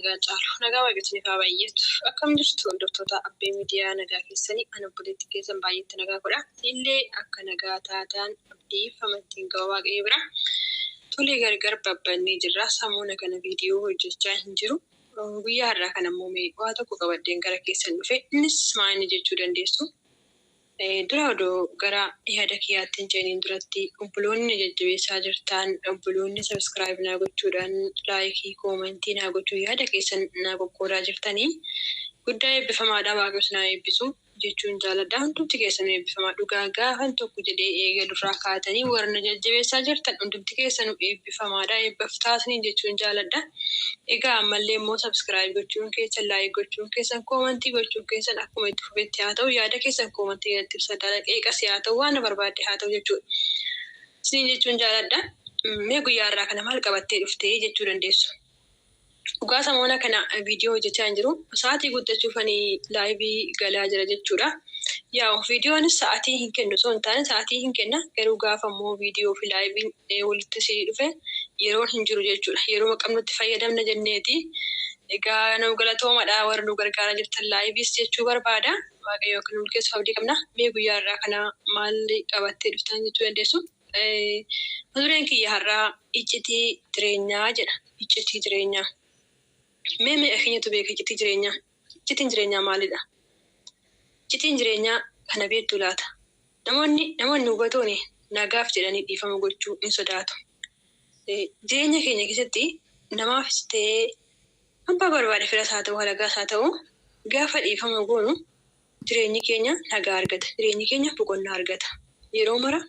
nagaa caalu nagaa waaqessanii faa baay'eetu akkam jirtu hordoftoota abbee miidiyaa nagaa keessanii ana obboleetti keessan baay'eetti nagaa godha illee akka nagaa taataan abdiif amantiin qaba waaqayyo bira tolee gargar babbannee jirra samuuna kana viidiyoo hojjechaa hin jiru guyyaa har'aa kana immoo waa tokko qabaddeen gara keessan dhufe innis maal jechuu dandeessu dura odoo gara yaada kiyyaatti hin ceeniin duratti obboloonni jajjabeessaa jirtan obboloonni subscribe naa gochuudhaan laayikii koomentii naa gochuu yaada keessan naa qoqqoodaa jirtanii guddaa eebbifamaadhaa waaqayyoon naa eebbisu jechuun jaaladha hundumti keessan eebbifamaa dhugaa gaafan tokko jedhee eegalurraa kaatanii warra jajjabeessaa jirtan hundumti keessan eebbifamaadhaa eebbiftaasanii jechuun jaaladha egaa ammallee immoo subscribe gochuun keessan laayik gochuun keessan koomentii gochuun keessan akkuma itti fufetti haa ta'u yaada keessan koomentii irratti ibsadhaa dhaqeeqas haa ta'u waan barbaadde haa ta'u jechuudha isin jechuun jaaladha mee guyyaa irraa kana maal qabattee dhuftee jechuu dandeessu. Dhugaa samuuna kana viidiyoo hojjechaa hin jiru sa'aatii guddachuufanii laayivii galaa jira jechuudha. Yaa viidiyoonis sa'aatii hin kennu osoo hin taane sa'aatii hin kenna garuu gaafa immoo viidiyoo fi laayiviin walitti sii dhufe yeroon hin jiru jechuudha. Yeroo qabnutti fayyadamna jenneeti. Egaa nama galatoomadhaa warra nu gargaaraa jirtan laayiviis jechuu barbaada. Waaqayyo akka nu milkeessuuf abdii qabna. Mee guyyaa irraa kana maal qabattee dhuftan jechuu dandeessu? Mata-dureen kiyya har'aa iccitii jireenyaa jedha. Iccitii jireenyaa. Mee akhinyatu beeka iccitii jireenyaa. Iccitiin jireenyaa maalidha? Iccitiin jireenyaa kana beektu laata? Namoonni hubatooni nagaaf jedhanii dhiifama gochuu hin sodaatu. Jireenya keenya keessatti namaafis ta'ee abbaa barbaade firas haa ta'u halagaas haa ta'u gaafa dhiifama goonu jireenyi keenya nagaa argata. Jireenyi keenya boqonnaa argata. Yeroo mara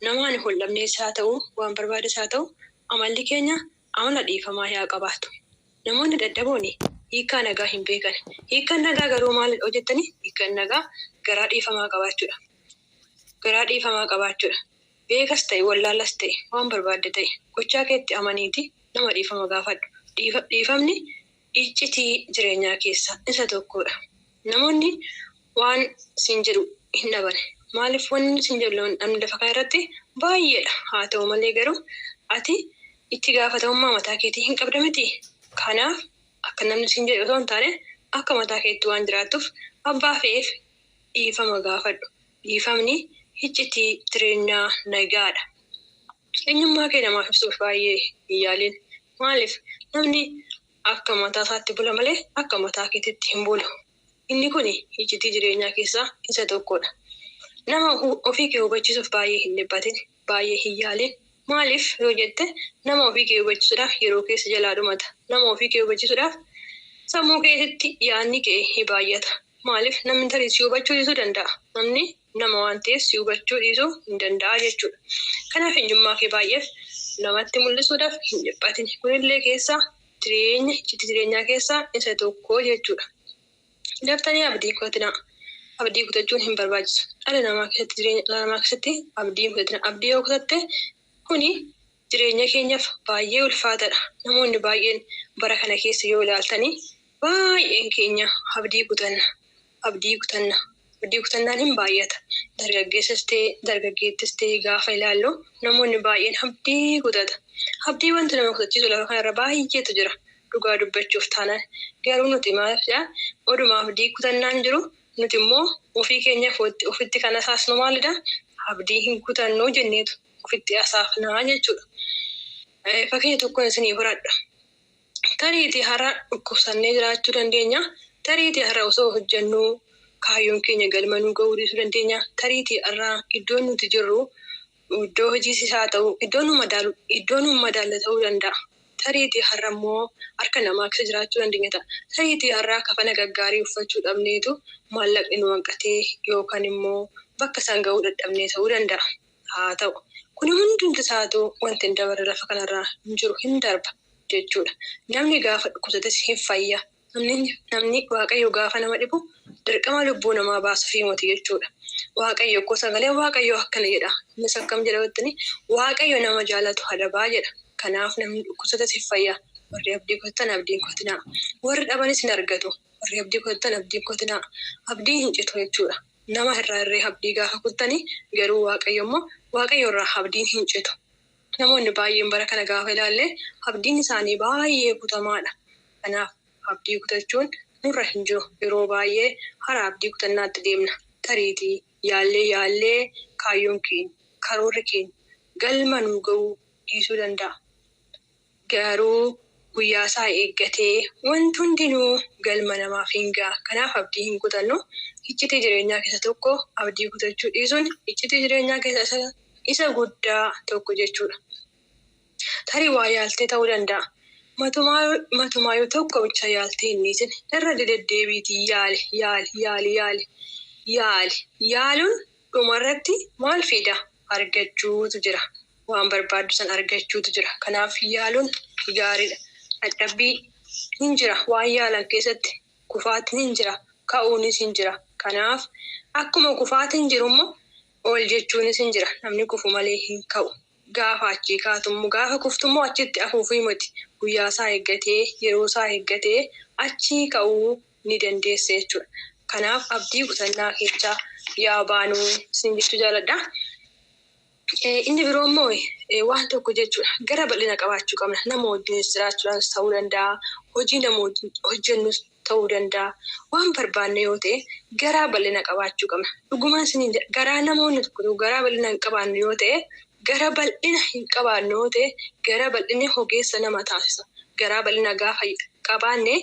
namaan hin hollamnees haa ta'u waan barbaades haa ta'u amalli keenya amala dhiifamaa yaa qabaatu. Namoonni dadhabooni hiikaa nagaa hin beekan. Hiikaan nagaa garuu maal hojjettanii? Hiikaan nagaa garaa dhiifamaa qabaachuudha. Garaa dhiifamaa qabaachuudha. Beekas ta'e wallaalas ta'e waan barbaadde ta'e gochaa keetti amaniiti nama dhiifama gaafadhu. Dhiifamni iccitii jireenyaa keessaa isa tokkodha. Namoonni waan siin jedhu hin dhabane. Maaliif wanni siin jedhu namni lafa kana irratti baay'eedha. Haa ta'u malee garuu ati itti gaafatamummaa mataa keetii hin qabda miti. Kanaaf akka namni siin jedhu osoo hin taane akka mataa keetti waan jiraattuuf abbaa fe'eef dhiifama gaafadhu. Dhiifamni iccitii jireenyaa nagaadha. Eenyummaa kee namaaf ibsuuf baay'ee hin yaalin. Maaliif namni akka mataa isaatti bula malee akka mataa keetiitti hin bulu. Inni kun iccitii jireenyaa keessaa isa tokkodha. Nama ofii kee hubachiisuuf baay'ee hin dhibbatin, baay'ee hin yaalin. Maaliif yoo jette nama ofii kee hubachiisuudhaaf yeroo keessa jalaa dhumata. Nama ofii kee hubachiisuudhaaf sammuu keessatti yaadni kee hin baay'ata. Maaliif namni tarii si hubachuu dhiisuu danda'a. Namni nama waan ta'eef si hubachuu dhiisuu hin danda'a jechuudha. Kanaaf eenyummaa kee baay'eef namatti mul'isuudhaaf hin dhiphatin. Kunillee keessaa iccitii jireenyaa keessaa isa tokko jechuudha. Daftanii abdii kutatinaa. Abdii kutachuun hin barbaachisu. Dhala namaa keessatti abdii kutatina. Abdii yoo kutatte kuni jireenya keenyaaf baay'ee ulfaataadha. Namoonni baay'een bara kana keessa yoo ilaaltanii baay'een keenya abdii kutanna. Abdii kutannaan hin baay'ata. Dargaggeettis ta'ee gaafa ilaallu namoonni baay'een abdii kutata. Abdii wanti nama kutachiisu lafa kanarra baay'eetu jira. Dhugaa dubbachuuf taanaan garuu nuti maalidhaa oduma abdii kutannaan jiru nuti immoo ofii keenyaaf ofitti kan asaasnu maalidhaa abdii hin kutannuu jenneetu ofitti asaafnaa jechuudha. Fakkeenya tokkoon isinii fudhadha. Tariitii har'a dhukkubsannee jiraachuu dandeenya. Tariitii har'a osoo hojjennuu kaayyoon keenya galmanuu ga'uu dhiisuu dandeenya. Tariitii har'a iddoon nuti jirru iddoo hojiis haa ta'u iddoon nu madaalle ta'uu danda'a. Tariitii har'a immoo harka namaa keessa jiraachuu dandeenya ta'a. Tariitii har'a kafana gaggaarii uffachuu dhabneetu maallaqni nu hanqatee yookaan immoo bakka isaan ga'uu dadhabnee ta'uu danda'a. Haa ta'u kun hundumti isaatu wanti hin dabarre lafa kanarraa hin jiru hin darba jechuudha. Namni gaafa dhukkubsates hin fayya. Namni waaqayyo gaafa nama dhibu dirqama lubbuu namaa baasuuf himati jechuudha. Waaqayyo akkoo sagalee waaqayyo akkana jedha. Innis akkam jedha jettanii waaqayyo nama jaalatu hadabaa jedha. Kanaaf namni dhukkubsates hin fayya. Warri abdii kutatan abdiin kutinaa. Warri dhabanis hin argatu. Warri abdii kutatan abdiin kutinaa. Abdiin hin citu jechuudha. Nama irraa abdii gaafa kutanii garuu waaqayyo immoo waaqayyo irraa abdiin hin citu. Namoonni baay'een bara kana gaafa ilaalle abdiin isaanii baay'ee kutamaadha. Kanaaf abdii kutachuun nurra hin jiru. Yeroo baay'ee hara abdii kutannaatti deemna. Tariitii yaallee kaayyoon keenya karoorri keenya galma nu ga'uu dhiisuu danda'a. Garuu guyyaa isaa eeggatee wanti hundinuu galma namaaf hin ga'a. Kanaaf abdii hin kutannu. Iccitii jireenyaa keessa tokko abdii kutachuu dhiisuun iccitii jireenyaa keessa isa guddaa tokko jechuudha. Tarii waa yaaltee ta'uu danda'a. Matumaa yoo tokko bicha yaaltee hin dhiisin irra deddeebiitii yaali. Yaaluun dhumarratti maal fida? Argachuutu jira. Waan barbaaddu san argachuutu jira. Kanaaf yaaluun gaariidha. Dadhabbii hin jira. Waan yaalan keessatti kufaatiin hin jira. Ka'uunis hin jira. Kanaaf akkuma kufaatiin jirummoo ol jechuunis hin jira. Namni kufu malee hin ka'u. Gaafa achii kaatummoo gaafa kuftummoo achitti afuufii miti. Guyyaa isaa eeggatee yeroo isaa eeggatee achii ka'uu ni dandeessa jechuudha. Kanaaf abdii kutannaa keessaa yaa baanuu isin jechuu jaalladha. Inni biroo immoo waan tokko jechuudha. Gara bal'ina qabaachuu qabna. Nama wajjinis jiraachuudhaanis ta'uu danda'a. Hojii nama hojjennus ta'uu danda'a. Waan barbaanne yoo ta'e garaa bal'ina qabaachuu qabna. Dhugumaan isin garaa namoonni tokko garaa bal'ina hin qabaanne yoo ta'e gara bal'ina hin qabaanne yoo ta'e gara bal'inni ogeessa nama taasisa. Garaa bal'ina gaafa qabaanne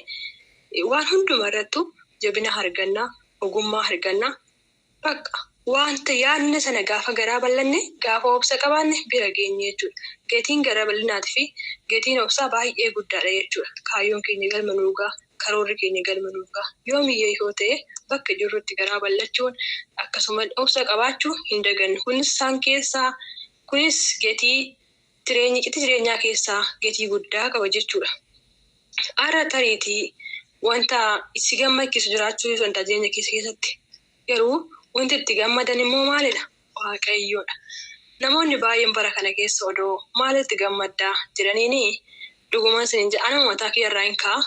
waan hundumarrattu jabina argannaa, ogummaa argannaa. Bakka wanta yaadne sana gaafa garaa bal'anne gaafa obsa qabaanne bira geenye jechuudha. Gatiin garaa bal'inaatii fi gatiin obsaa baay'ee guddaadha jechuudha. Kaayyoon keenya galma nuu ga'a, karoorri keenya galma nuu ga'a. Yoomiyyee yoo ta'e bakka jirrutti garaa bal'achuun akkasuma obsa qabaachuu hin dagannu. Kunis gatii jireenyaa keessaa gatii guddaa qaba jechuudha. Ara tariitii wanta itti gammachiisu jiraachuu wanta jireenya keessatti garuu wanti itti gammadan immoo maalidha? Waaqayyoodha. Namoonni baay'een bara kana keessa odoo maalitti gammaddaa jedhaniini dhugumaan isin jedha. Anuma mataa kiyyarraa hin ka'a.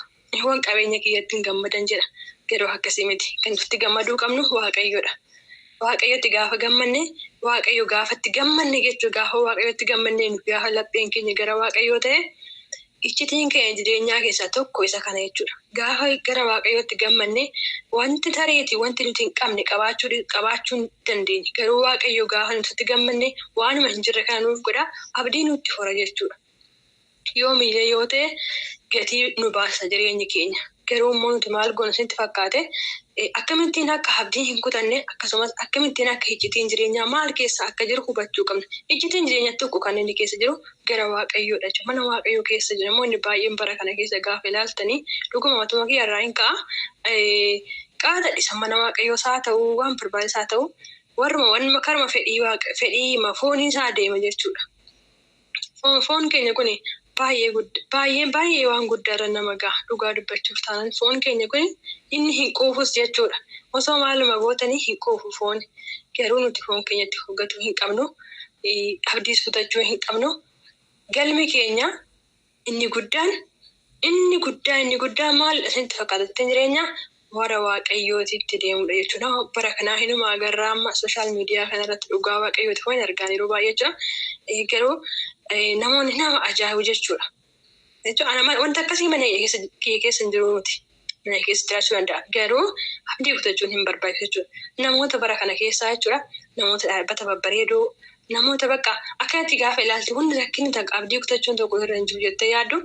Waan qabeenya kiyyatti hin gammadan jedha. Garuu akkasii miti. Kan itti gammaduu qabnu Waaqayyoodha. Waaqayyotti gaafa gammanne Waaqayyo gaafatti gammanne jechuudha. Gaafa Waaqayyotti gammanne gaafa lapheen keenya gara Waaqayyoo ta'e iccitiin keenya jireenyaa keessaa tokko isa kana jechuudha. Gaafa gara Waaqayyootti gammanne wanti tareetii wanti nuti hin qabne qabaachuu dandeenya. Garuu Waaqayyo gaafa nuti gammanne waanuma hin jirre kana nuuf godha abdii nutti hora jechuudha. Yoomiyyee yoo ta'e gatii nu baasa jireenyi keenya. Garuu immoo nuti maal goona isinitti fakkaate akkamittiin akka abdii hin kutanne akkasumas akkamittiin akka iccitiin jireenyaa maal keessa akka jiru hubachuu qabna. Iccitiin jireenyaa tokko kan inni keessa jiru gara Waaqayyoodha jechuudha. Mana Waaqayyoo keessa jira. Namoonni baay'een bara kana keessa gaafa ilaaltanii dhuguma matuma kiyyarraa hin ka'a. Qaada dhisa mana Waaqayyoos haa ta'uu waan barbaachisaa haa ta'uu warruma karma fedhii foonii isaa deema jechuudha. Foon keenya kuni baay'ee waan guddaarra nama ga'a dhugaa dubbachuuf taanaan foon keenya kun inni hin quufus jechuudha. Osoo maaluma gootanii hin quufu foon. Garuu nuti foon keenyatti hoggatuu hin qabnu. Abdiis kutachuu hin qabnu. Galmi keenya inni guddaan maal isinitti fakkaata jireenyaa warra Waaqayyootitti deemudha jechuudha. Bara kanaa hinuma agarraa amma sooshaal miidiyaa kanarratti dhugaa Waaqayyooti waan argaan yeroo baay'ee jira. Garuu namoonni nama ajaa'ibu jechuudha. Wanta akkasii mana keessa hin jiru nuti. Mana keessa jiraachuu danda'a. Garuu abdii kutachuun hin barbaachisu jechuudha. Namoota bara kana keessaa jechuudha. Namoota dhaabbata babbareedoo, namoota bakka akkanatti gaafa ilaaltu hundi rakkinni abdii kutachuun tokko irra hin jiru jettee yaaddu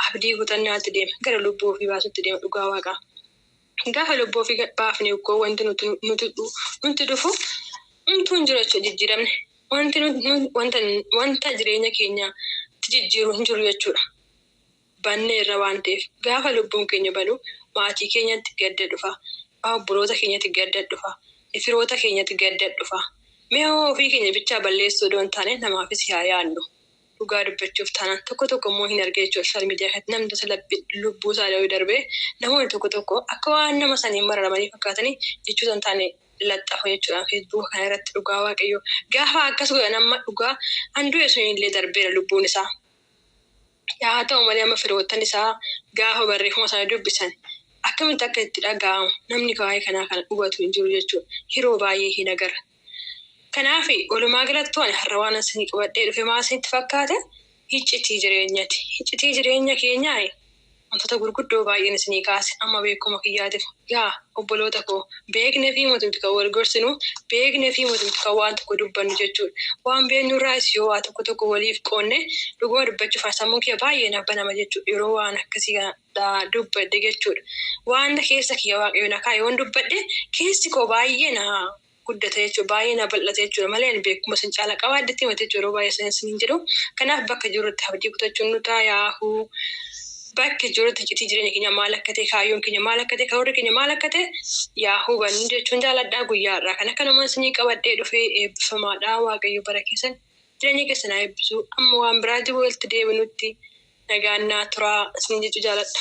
abdii kutannaatti deema. Gara lubbuu ofii baasutti deema dhugaa Waaqaa. Gaafa lubbuu ofii baafne ukkoo wanti nuti dhufu homtuu hin jiru jechuudha jijjiiramne. Wanta jireenya keenya jijjiiru hin jiru jechuudha. Bannee irra waan ta'eef gaafa lubbuun keenya balu maatii keenyatti gadda dhufa. Obboloota keenyatti gadda dhufa. Firoota keenyatti gadda dhufa. Mee ofii keenya bichaa balleessuu odoo hin taane namaafis yaa yaadnu. Dhugaa dubbachuuf taanaan tokko immoo hin argee jechuudha. Sooshaal miidiyaa kanatti namni tasa lubbuu isaa darbee namoonni tokko akka waan nama saniin mararamanii fakkaatanii jechuuta hin taane laxxafa jechuudha. Feesbuuka kana irratti dhugaa Waaqayyoo. Gaafa akkas godhan amma dhugaa handhu'e sun illee darbeera lubbuun isaa. Yaa ta'u malee amma firoottan isaa gaafa barreeffama sana dubbisan akkamitti akka itti dhaga'amu namni waa'ee kanaa kana hubatu hin jiru jechuudha. Yeroo baay'ee hin agarra. Kanaaf walumaa galatti waan har'a waan asii qabadhee dhufe maal isinitti fakkaate iccitii jireenyaati. Iccitii jireenya keenyaa wantoota gurguddoo baay'een isinii kaase amma beekuma kiyyaatiif yaa obboloota koo beeknee fi mootumti kan wal gorsinu beeknee fi mootumti kan waan tokko dubbannu jechuudha. Waan beeknurraas yoo waa tokko waliif qoonne dhuguma dubbachuuf sammuun kiyya baay'ee nabbanama jechuudha yeroo waan akkasii dubbadde jechuudha. Waanta keessa kiyya waaqayyoon akka yoon dubbadde keessi koo baay'ee na guddate jechuudha baay'ee na bal'ate jechuudha malee beekuma sin caala qabaaddetti himate jechuudha yeroo baay'ee sin jedhu kanaaf bakka jirutti abdii kutachuun nu taa'u. Bakka jirutti icciitii jireenya keenya maal akka ta'e kaayyoon keenya maal akka ta'e karoora keenya maal akka ta'e yaa hubannu jechuun jaaladhaa guyyaarraa kan akka namoonni isinii qabadhee dhufee eebbifamaadhaa waaqayyo bara keessan jireenya keessan haa eebbisu amma waan biraatti walitti deebinutti nagaan naa turaa isin jechuu jaaladha.